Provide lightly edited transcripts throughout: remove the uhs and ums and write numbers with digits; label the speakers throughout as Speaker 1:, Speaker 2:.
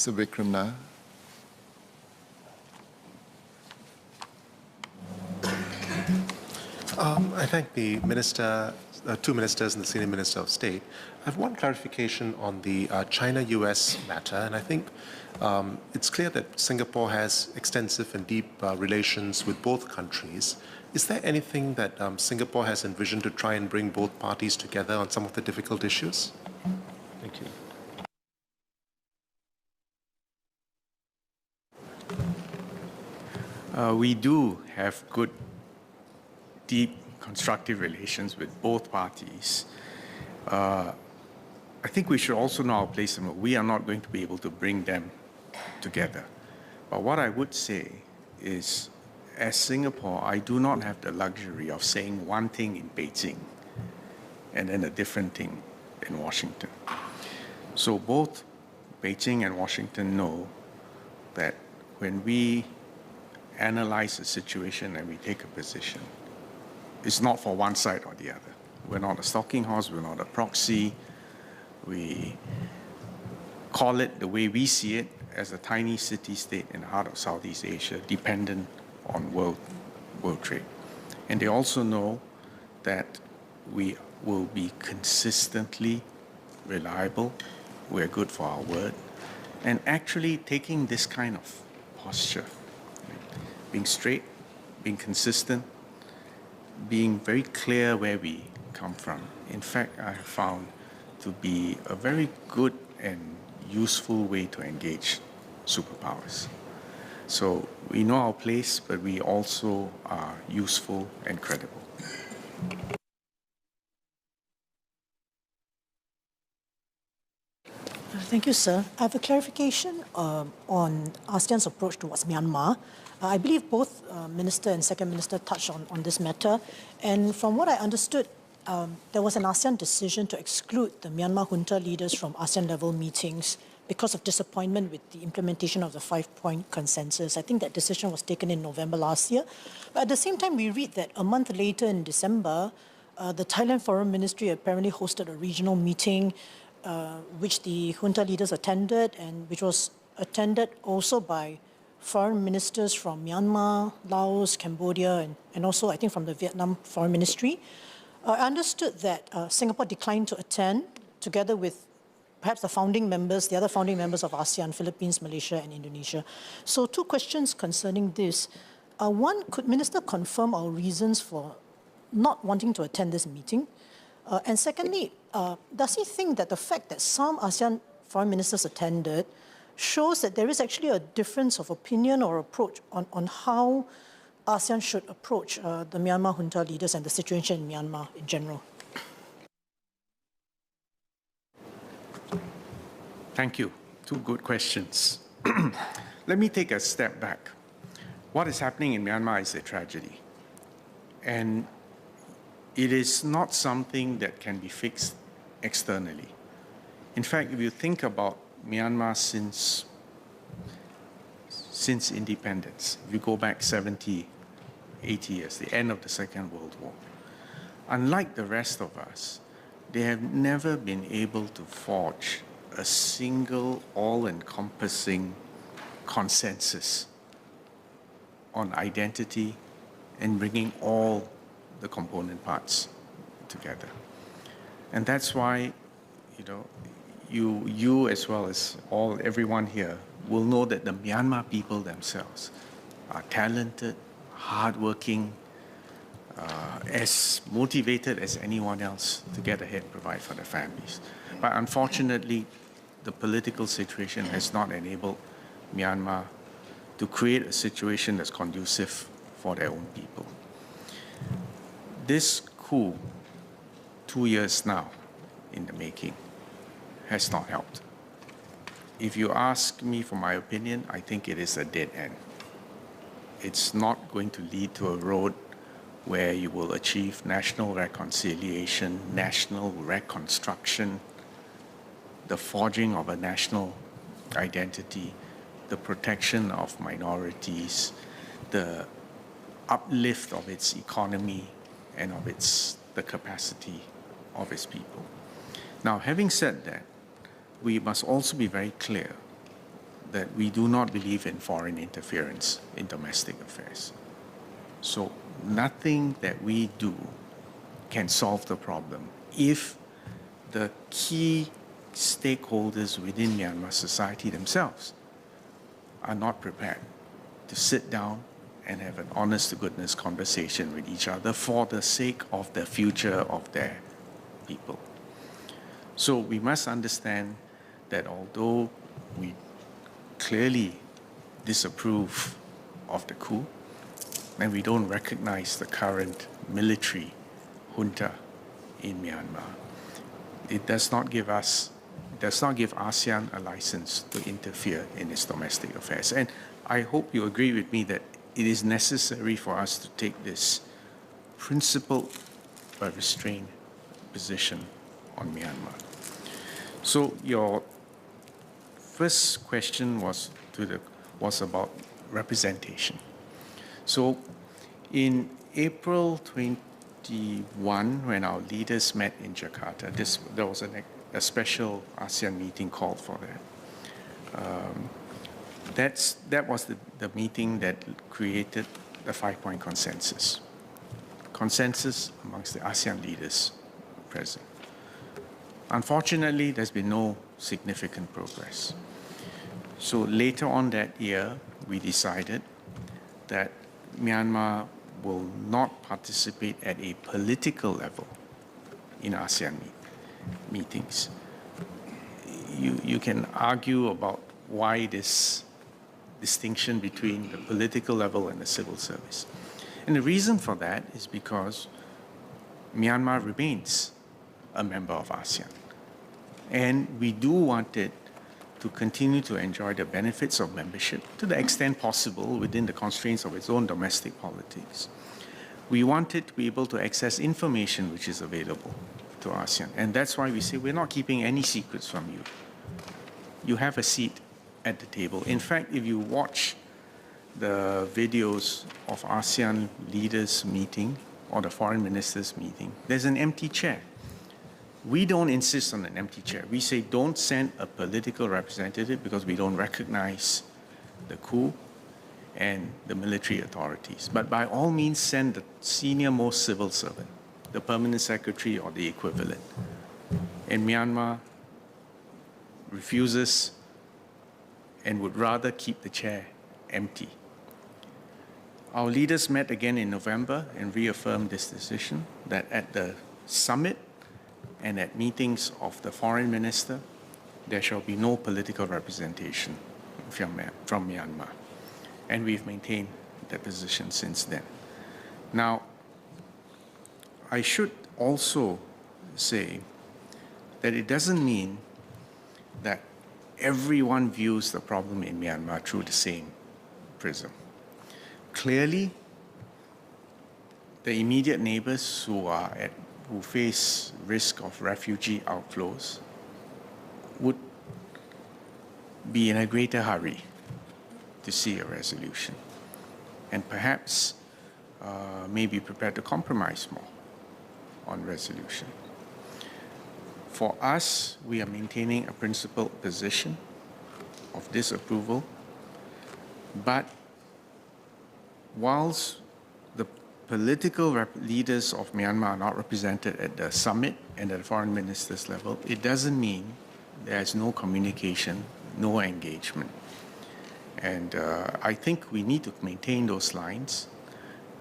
Speaker 1: Mr. Vikram.
Speaker 2: I thank the Minister, two Ministers and the Senior Minister of State. I have one clarification on the China-US matter, and I think it's clear that Singapore has extensive and deep relations with both countries. Is there anything that Singapore has envisioned to try and bring both parties together on some of the difficult issues? Thank you.
Speaker 3: We do have good, deep, constructive relations with both parties. I think we should also know our place in it. We are not going to be able to bring them together. But what I would say is, as Singapore, I do not have the luxury of saying one thing in Beijing and then a different thing in Washington. So both Beijing and Washington know that when we analyze the situation and we take a position, it's not for one side or the other. We're not a stalking horse, we're not a proxy. We call it the way we see it, as a tiny city-state in the heart of Southeast Asia, dependent on world trade. And they also know that we will be consistently reliable, we're good for our word, and actually taking this kind of posture, being straight, being consistent, being very clear where we come from. In fact, I have found to be a very good and useful way to engage superpowers. So we know our place, but we also are useful and credible.
Speaker 4: Thank you, sir. I have a clarification on ASEAN's approach towards Myanmar. I believe both Minister and Second Minister touched on this matter. And from what I understood, there was an ASEAN decision to exclude the Myanmar junta leaders from ASEAN-level meetings because of disappointment with the implementation of the 5-point consensus. I think that decision was taken in November last year. But at the same time, we read that a month later in December, the Thailand Foreign Ministry apparently hosted a regional meeting which the junta leaders attended, and which was attended also by foreign ministers from Myanmar, Laos, Cambodia, and also I think from the Vietnam Foreign Ministry. I understood that Singapore declined to attend, together with perhaps the other founding members of ASEAN, Philippines, Malaysia, and Indonesia. So two questions concerning this. One, could Minister confirm our reasons for not wanting to attend this meeting? And secondly, does he think that the fact that some ASEAN foreign ministers attended shows that there is actually a difference of opinion or approach on how ASEAN should approach the Myanmar junta leaders and the situation in Myanmar in general?
Speaker 3: Thank you. Two good questions. Let me take a step back. What is happening in Myanmar is a tragedy. And it is not something that can be fixed externally. In fact, if you think about Myanmar since independence, if you go back 70, 80 years, the end of the Second World War, unlike the rest of us, they have never been able to forge a single all-encompassing consensus on identity and bringing all the component parts together. And that's why, you as well as everyone here will know that the Myanmar people themselves are talented, hardworking, as motivated as anyone else to get ahead and provide for their families. But unfortunately, the political situation has not enabled Myanmar to create a situation that's conducive for their own people. This coup, 2 years now in the making, has not helped. If you ask me for my opinion, I think it is a dead end. It's not going to lead to a road where you will achieve national reconciliation, national reconstruction, the forging of a national identity, the protection of minorities, the uplift of its economy and of the capacity of its people. Now, having said that, we must also be very clear that we do not believe in foreign interference in domestic affairs. So nothing that we do can solve the problem if the key stakeholders within Myanmar society themselves are not prepared to sit down and have an honest-to-goodness conversation with each other for the sake of the future of their people. So we must understand that although we clearly disapprove of the coup, and we don't recognize the current military junta in Myanmar, it does not give ASEAN a license to interfere in its domestic affairs. And I hope you agree with me that it is necessary for us to take this principled but restrained position on Myanmar. So your first question was about representation. So in April 21, when our leaders met in Jakarta, there was a special ASEAN meeting called for that. That was the meeting that created the 5-point consensus amongst the ASEAN leaders present. Unfortunately, there's been no significant progress. So later on that year, we decided that Myanmar will not participate at a political level in ASEAN meetings. You can argue about why this distinction between the political level and the civil service. And the reason for that is because Myanmar remains a member of ASEAN. And we do want it to continue to enjoy the benefits of membership to the extent possible within the constraints of its own domestic politics. We want it to be able to access information which is available to ASEAN. And that's why we say we're not keeping any secrets from you. You have a seat at the table. In fact, if you watch the videos of ASEAN leaders meeting or the foreign ministers meeting, there's an empty chair. We don't insist on an empty chair. We say don't send a political representative because we don't recognize the coup and the military authorities. But by all means, send the senior-most civil servant, the permanent secretary or the equivalent. And Myanmar refuses and would rather keep the chair empty. Our leaders met again in November and reaffirmed this decision that at the summit and at meetings of the foreign minister, there shall be no political representation from Myanmar. And we've maintained that position since then. Now, I should also say that it doesn't mean that everyone views the problem in Myanmar through the same prism. Clearly, the immediate neighbors who face risk of refugee outflows would be in a greater hurry to see a resolution and perhaps may be prepared to compromise more on resolution. For us, we are maintaining a principled position of disapproval, but whilst the political leaders of Myanmar are not represented at the summit and at the foreign ministers level, it doesn't mean there's no communication, no engagement. And I think we need to maintain those lines.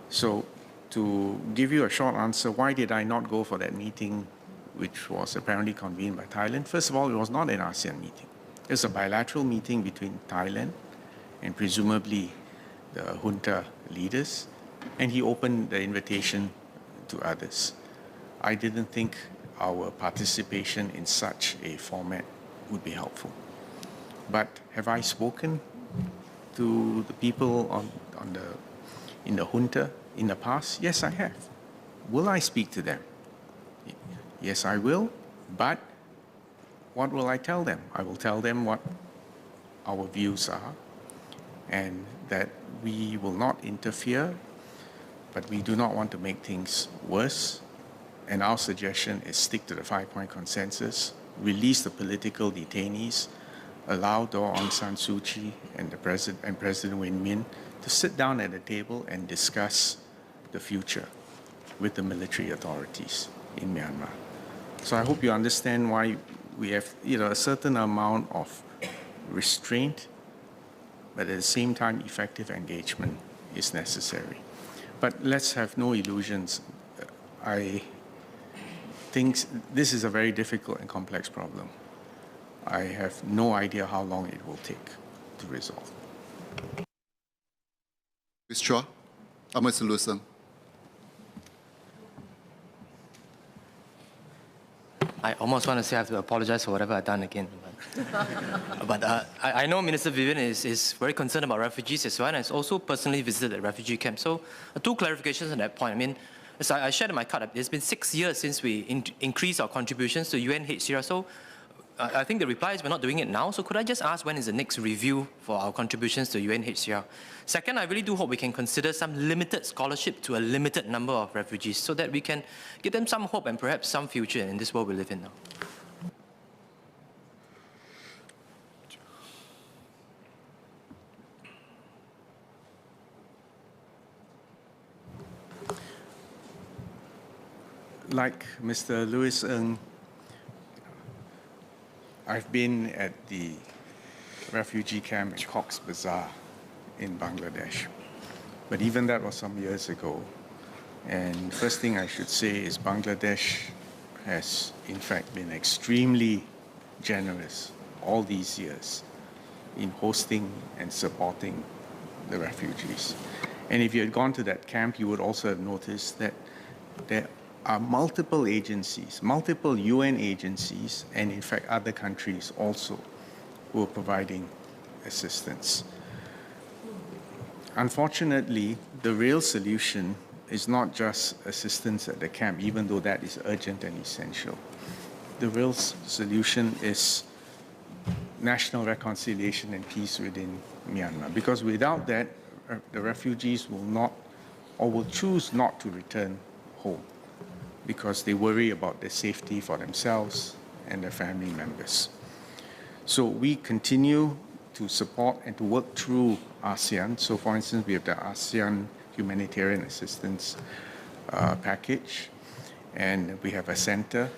Speaker 3: So to give you a short answer, why did I not go for that meeting which was apparently convened by Thailand? First of all, it was not an ASEAN meeting. It was a bilateral meeting between Thailand and presumably the junta leaders, and he opened the invitation to others. I didn't think our participation in such a format would be helpful. But have I spoken to the people in the junta in the past? Yes, I have. Will I speak to them? Yes, I will, but what will I tell them? I will tell them what our views are and that we will not interfere, but we do not want to make things worse. And our suggestion is stick to the 5-point consensus, release the political detainees, allow Daw Aung San Suu Kyi and President Win Min to sit down at a table and discuss the future with the military authorities in Myanmar. So I hope you understand why we have, a certain amount of restraint, but at the same time, effective engagement is necessary. But let's have no illusions. I think this is a very difficult and complex problem. I have no idea how long it will take to resolve.
Speaker 1: Mr. Chua, Mr. Lusang.
Speaker 5: I almost want to say I have to apologize for whatever I've done again. But I know Minister Vivian is very concerned about refugees as well, and has also personally visited the refugee camp. So two clarifications on that point. I mean, as I shared in my card, it's been 6 years since we increased our contributions to UNHCR. So I think the reply is we're not doing it now. So could I just ask when is the next review for our contributions to UNHCR? Second, I really do hope we can consider some limited scholarship to a limited number of refugees so that we can give them some hope and perhaps some future in this world we live in now.
Speaker 3: Like Mr. Louis Ng, I've been at the refugee camp in Cox's Bazar in Bangladesh. But even that was some years ago. And first thing I should say is Bangladesh has in fact been extremely generous all these years in hosting and supporting the refugees. And if you had gone to that camp, you would also have noticed that there are multiple agencies, multiple UN agencies, and in fact other countries also who are providing assistance. Unfortunately, the real solution is not just assistance at the camp, even though that is urgent and essential. The real solution is national reconciliation and peace within Myanmar, because without that, the refugees will not, or will choose not to return home, because they worry about their safety for themselves and their family members. So we continue to support and to work through ASEAN. So for instance, we have the ASEAN Humanitarian Assistance Package, and we have a center.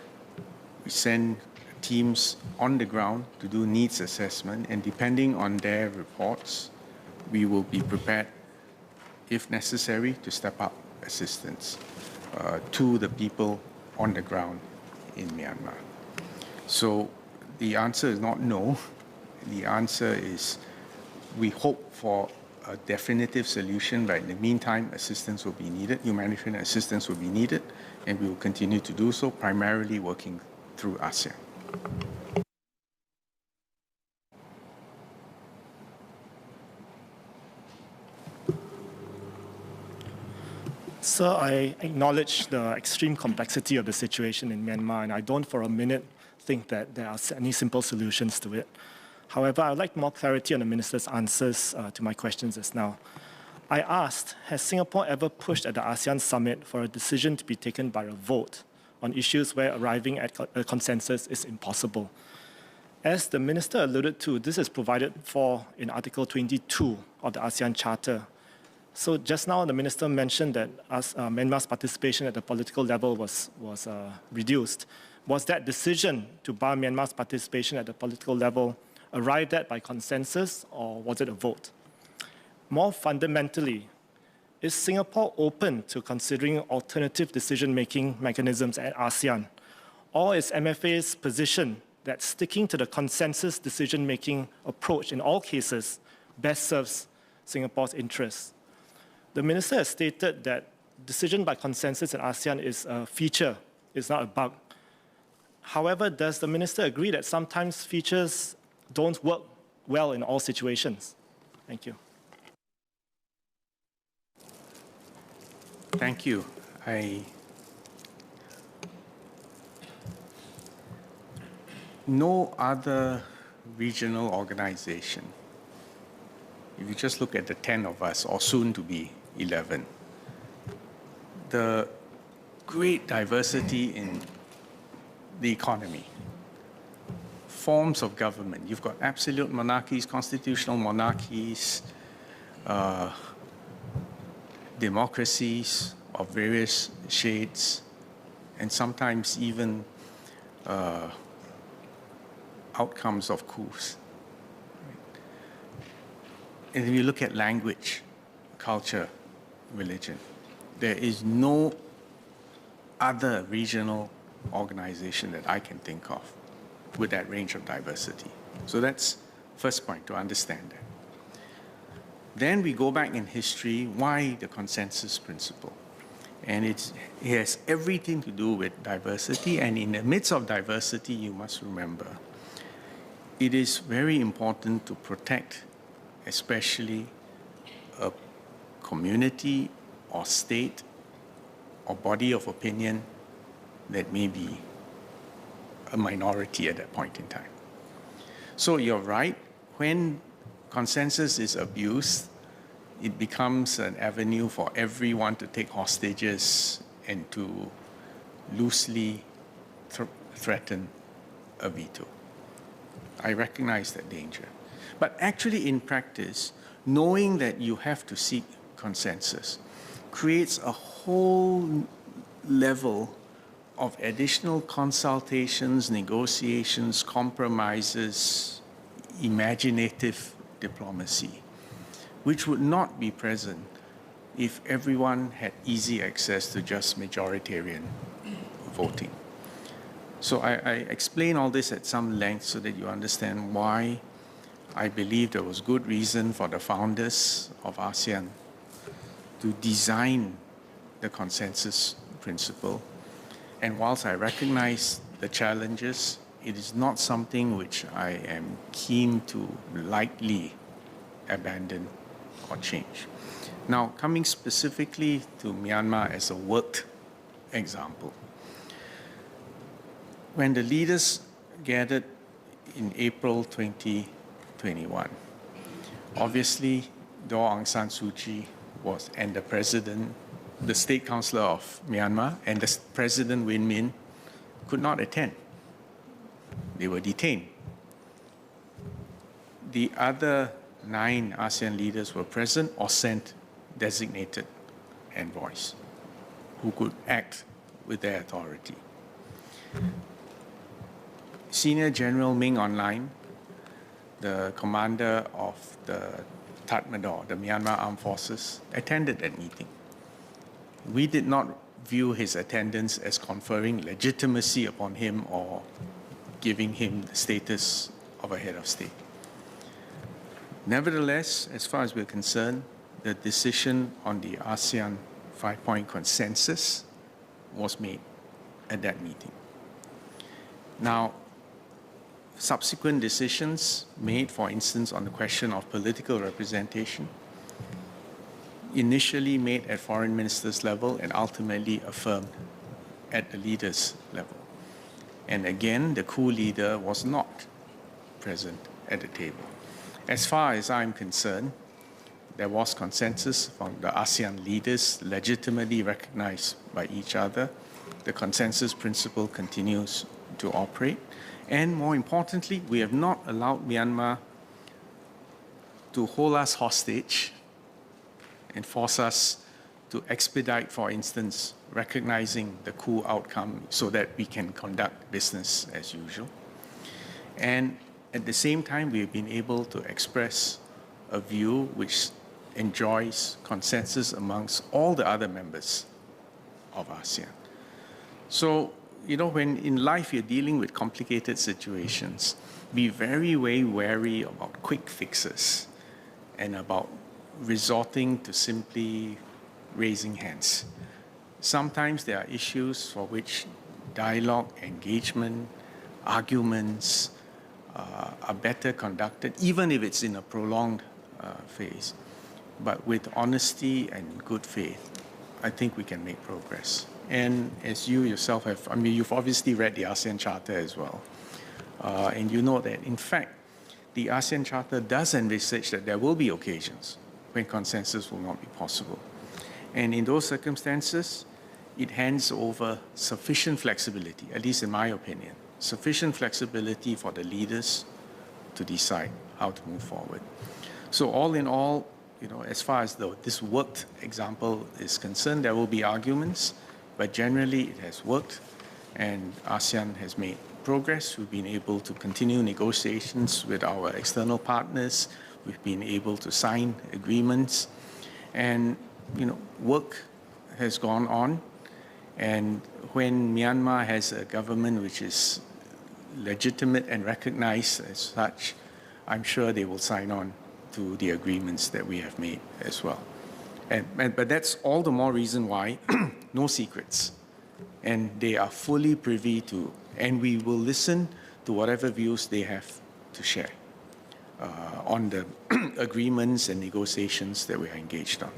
Speaker 3: We send teams on the ground to do needs assessment, and depending on their reports, we will be prepared, if necessary, to step up assistance to the people on the ground in Myanmar. So the answer is not no. The answer is we hope for a definitive solution, but in the meantime, assistance will be needed, humanitarian assistance will be needed, and we will continue to do so, primarily working through ASEAN.
Speaker 6: Sir, I acknowledge the extreme complexity of the situation in Myanmar, and I don't for a minute think that there are any simple solutions to it. However, I would like more clarity on the Minister's answers to my questions just now. I asked, has Singapore ever pushed at the ASEAN summit for a decision to be taken by a vote on issues where arriving at a consensus is impossible? As the Minister alluded to, this is provided for in Article 22 of the ASEAN Charter. So just now, the Minister mentioned that Myanmar's participation at the political level was reduced. Was that decision to bar Myanmar's participation at the political level arrived at by consensus, or was it a vote? More fundamentally, is Singapore open to considering alternative decision-making mechanisms at ASEAN? Or is MFA's position that sticking to the consensus decision-making approach in all cases best serves Singapore's interests? The Minister has stated that decision by consensus at ASEAN is a feature, it's not a bug. However, does the Minister agree that sometimes features don't work well in all situations? Thank you.
Speaker 3: Thank you. No other regional organization, if you just look at the 10 of us, or soon to be 11, the great diversity in the economy, forms of government. You've got absolute monarchies, constitutional monarchies, democracies of various shades, and sometimes even outcomes of coups. And if you look at language, culture, religion, there is no other regional organization that I can think of with that range of diversity. So that's first point, to understand that. Then we go back in history, why the consensus principle? And it has everything to do with diversity, and in the midst of diversity, you must remember, it is very important to protect especially a community or state or body of opinion that may be a minority at that point in time. So you're right, when consensus is abused, it becomes an avenue for everyone to take hostages and to loosely threaten a veto. I recognize that danger. But actually, in practice, knowing that you have to seek consensus creates a whole level of additional consultations, negotiations, compromises, imaginative diplomacy, which would not be present if everyone had easy access to just majoritarian voting. So I explain all this at some length so that you understand why I believe there was good reason for the founders of ASEAN to design the consensus principle. And whilst I recognize the challenges, it is not something which I am keen to lightly abandon or change. Now, coming specifically to Myanmar as a worked example, when the leaders gathered in April 2021, obviously, Daw Aung San Suu Kyi and the president, the state councillor of Myanmar, and the president Win Min could not attend. They were detained. The other 9 ASEAN leaders were present or sent designated envoys who could act with their authority. Senior General Ming Online, the commander of the Tatmadaw, the Myanmar Armed Forces, attended that meeting. We did not view his attendance as conferring legitimacy upon him or giving him the status of a head of state. Nevertheless, as far as we're concerned, the decision on the ASEAN 5-point consensus was made at that meeting. Now, subsequent decisions made, for instance, on the question of political representation, initially made at foreign ministers level and ultimately affirmed at the leaders level. And again, the coup leader was not present at the table. As far as I'm concerned, there was consensus from the ASEAN leaders legitimately recognized by each other. The consensus principle continues to operate. And more importantly, we have not allowed Myanmar to hold us hostage and force us to expedite, for instance, recognizing the coup outcome so that we can conduct business as usual. And at the same time, we've been able to express a view which enjoys consensus amongst all the other members of ASEAN. So, you know, when in life you're dealing with complicated situations, be very, very wary about quick fixes and about resorting to simply raising hands. Sometimes there are issues for which dialogue, engagement, arguments are better conducted, even if it's in a prolonged phase. But with honesty and good faith, I think we can make progress. And as you yourself have, I mean, you've obviously read the ASEAN Charter as well. And you know that, in fact, the ASEAN Charter does envisage that there will be occasions when consensus will not be possible. And in those circumstances, it hands over sufficient flexibility, at least in my opinion, sufficient flexibility for the leaders to decide how to move forward. So all in all, as far as this worked example is concerned, there will be arguments, but generally it has worked, and ASEAN has made progress. We've been able to continue negotiations with our external partners. We've been able to sign agreements, and work has gone on. And when Myanmar has a government which is legitimate and recognized as such, I'm sure they will sign on to the agreements that we have made as well. But that's all the more reason why no secrets. And they are fully privy to, and we will listen to whatever views they have to share on the agreements and negotiations that we are engaged on.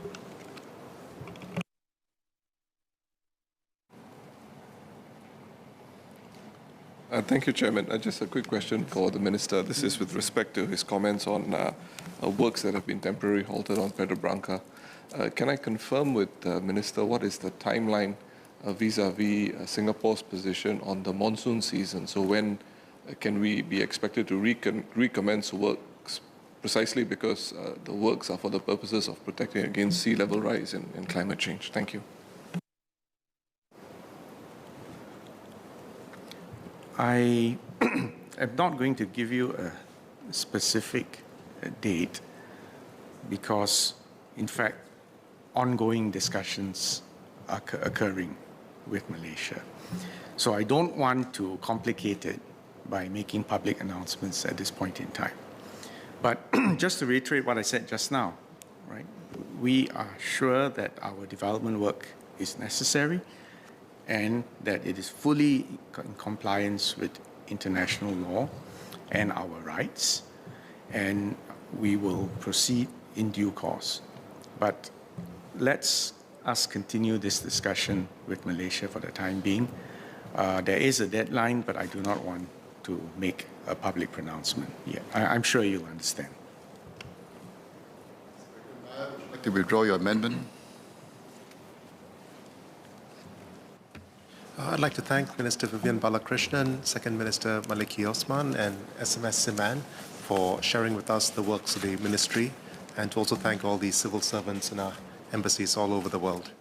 Speaker 7: Thank you, Chairman. Just a quick question for the Minister. This is with respect to his comments on works that have been temporarily halted on Pedra Branca. Can I confirm with the Minister what is the timeline vis-à-vis Singapore's position on the monsoon season? So when can we be expected to recommence works, precisely because the works are for the purposes of protecting against sea level rise and climate change? Thank you.
Speaker 3: I am not going to give you a specific date because, in fact, ongoing discussions are occurring with Malaysia. So I don't want to complicate it by making public announcements at this point in time. But just to reiterate what I said just now, right? We are sure that our development work is necessary and that it is fully in compliance with international law and our rights, and we will proceed in due course. But let's us continue this discussion with Malaysia for the time being. There is a deadline, but I do not want to make a public pronouncement yet. I'm sure you'll understand.
Speaker 1: Would you like to withdraw your amendment?
Speaker 2: I'd like to thank Minister Vivian Balakrishnan, Second Minister Maliki Osman, and SMS Siman for sharing with us the works of the ministry, and to also thank all the civil servants in our embassies all over the world.